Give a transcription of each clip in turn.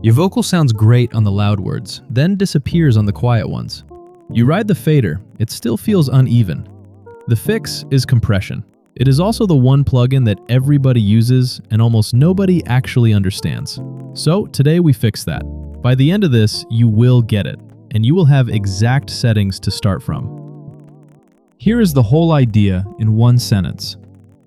Your vocal sounds great on the loud words, then disappears on the quiet ones. You ride the fader, it still feels uneven. The fix is compression. It is also the one plugin that everybody uses and almost nobody actually understands. So today we fix that. By the end of this, you will get it, and you will have exact settings to start from. Here is the whole idea in one sentence.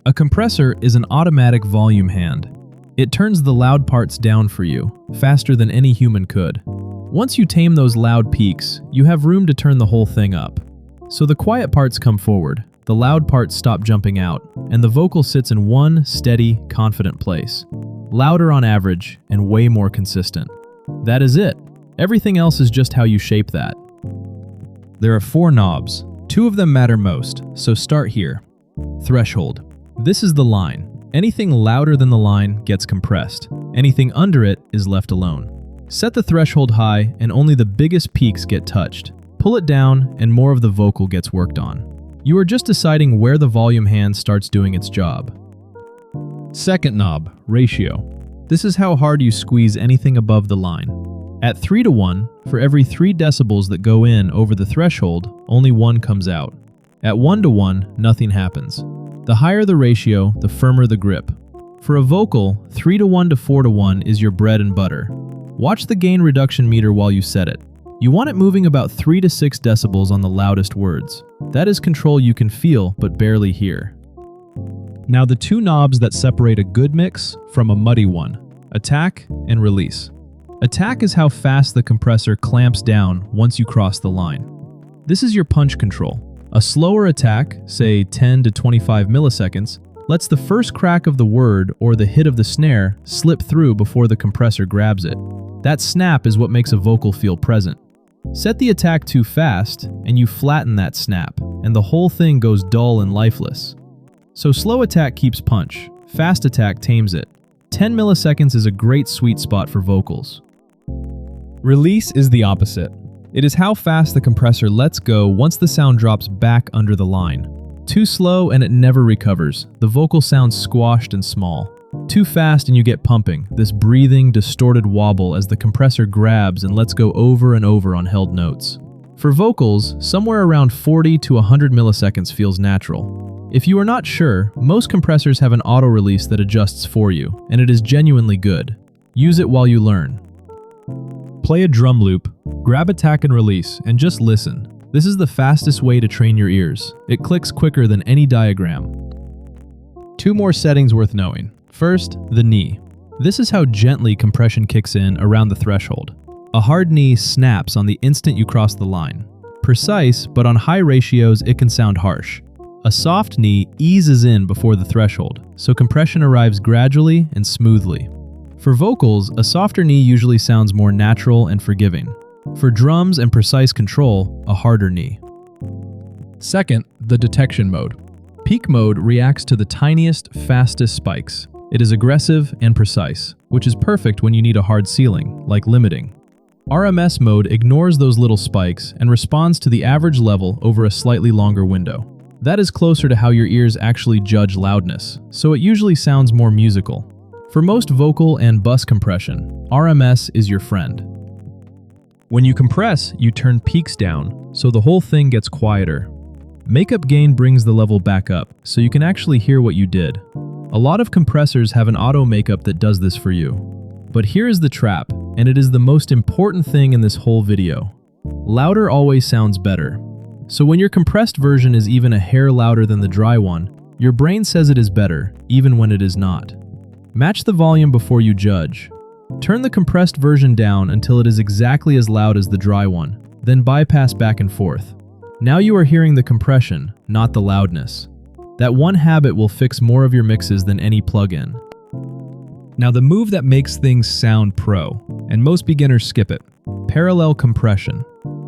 A compressor is an automatic volume hand. It turns the loud parts down for you, faster than any human could. Once you tame those loud peaks, you have room to turn the whole thing up. So the quiet parts come forward, the loud parts stop jumping out, and the vocal sits in one steady, confident place. Louder on average, and way more consistent. That is it. Everything else is just how you shape that. There are 4 knobs. 2 of them matter most, so start here. Threshold. This is the line. Anything louder than the line gets compressed. Anything under it is left alone. Set the threshold high and only the biggest peaks get touched. Pull it down and more of the vocal gets worked on. You are just deciding where the volume hand starts doing its job. Second knob, ratio. This is how hard you squeeze anything above the line. At 3:1, for every 3 decibels that go in over the threshold, only 1 comes out. At 1:1, nothing happens. The higher the ratio, the firmer the grip. For a vocal, 3:1 to 4:1 is your bread and butter. Watch the gain reduction meter while you set it. You want it moving about 3 to 6 decibels on the loudest words. That is control you can feel but barely hear. Now the 2 knobs that separate a good mix from a muddy one: attack and release. Attack is how fast the compressor clamps down once you cross the line. This is your punch control. A slower attack, say 10 to 25 milliseconds, lets the first crack of the word or the hit of the snare slip through before the compressor grabs it. That snap is what makes a vocal feel present. Set the attack too fast, and you flatten that snap, and the whole thing goes dull and lifeless. So slow attack keeps punch, fast attack tames it. 10 milliseconds is a great sweet spot for vocals. Release is the opposite. It is how fast the compressor lets go once the sound drops back under the line. Too slow and it never recovers. The vocal sounds squashed and small. Too fast and you get pumping, this breathing, distorted wobble as the compressor grabs and lets go over and over on held notes. For vocals, somewhere around 40 to 100 milliseconds feels natural. If you are not sure, most compressors have an auto release that adjusts for you, and it is genuinely good. Use it while you learn. Play a drum loop, grab attack and release, and just listen. This is the fastest way to train your ears. It clicks quicker than any diagram. 2 more settings worth knowing. First, the knee. This is how gently compression kicks in around the threshold. A hard knee snaps on the instant you cross the line. Precise, but on high ratios it can sound harsh. A soft knee eases in before the threshold, so compression arrives gradually and smoothly. For vocals, a softer knee usually sounds more natural and forgiving. For drums and precise control, a harder knee. Second, the detection mode. Peak mode reacts to the tiniest, fastest spikes. It is aggressive and precise, which is perfect when you need a hard ceiling, like limiting. RMS mode ignores those little spikes and responds to the average level over a slightly longer window. That is closer to how your ears actually judge loudness, so it usually sounds more musical. For most vocal and bus compression, RMS is your friend. When you compress, you turn peaks down, so the whole thing gets quieter. Makeup gain brings the level back up, so you can actually hear what you did. A lot of compressors have an auto makeup that does this for you. But here is the trap, and it is the most important thing in this whole video. Louder always sounds better. So when your compressed version is even a hair louder than the dry one, your brain says it is better, even when it is not. Match the volume before you judge. Turn the compressed version down until it is exactly as loud as the dry one, then bypass back and forth. Now you are hearing the compression, not the loudness. That one habit will fix more of your mixes than any plugin. Now the move that makes things sound pro, and most beginners skip it: parallel compression.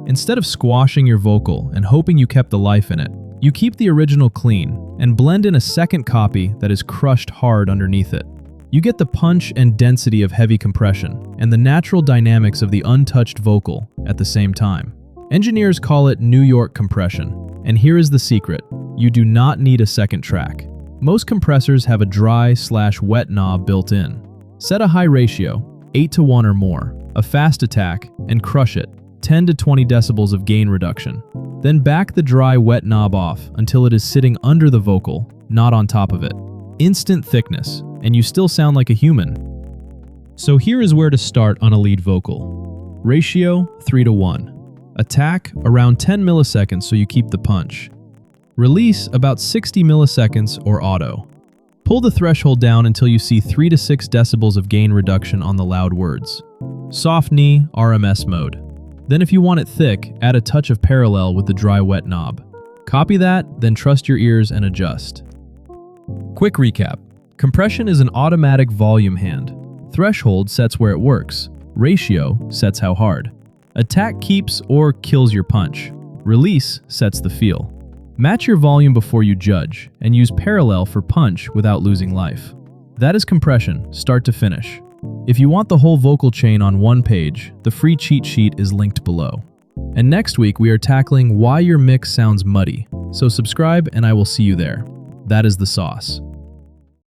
Instead of squashing your vocal and hoping you kept the life in it, you keep the original clean and blend in a second copy that is crushed hard underneath it. You get the punch and density of heavy compression and the natural dynamics of the untouched vocal at the same time. Engineers call it New York compression, and here is the secret: you do not need a second track. Most compressors have a dry/wet knob built in. Set a high ratio, 8:1 or more. a fast attack, and crush it, 10 to 20 decibels of gain reduction. Then back the dry, wet knob off until it is sitting under the vocal, not on top of it. Instant thickness, and you still sound like a human. So here is where to start on a lead vocal. Ratio 3:1. Attack around 10 milliseconds so you keep the punch. Release about 60 milliseconds or auto. Pull the threshold down until you see 3 to 6 decibels of gain reduction on the loud words. Soft knee, RMS mode. Then if you want it thick, add a touch of parallel with the dry wet knob. Copy that, then trust your ears and adjust. Quick recap. Compression is an automatic volume hand. Threshold sets where it works. Ratio sets how hard. Attack keeps or kills your punch. Release sets the feel. Match your volume before you judge, and use parallel for punch without losing life. That is compression, start to finish. If you want the whole vocal chain on one page, the free cheat sheet is linked below. And next week we are tackling why your mix sounds muddy. So subscribe and I will see you there. That is the sauce.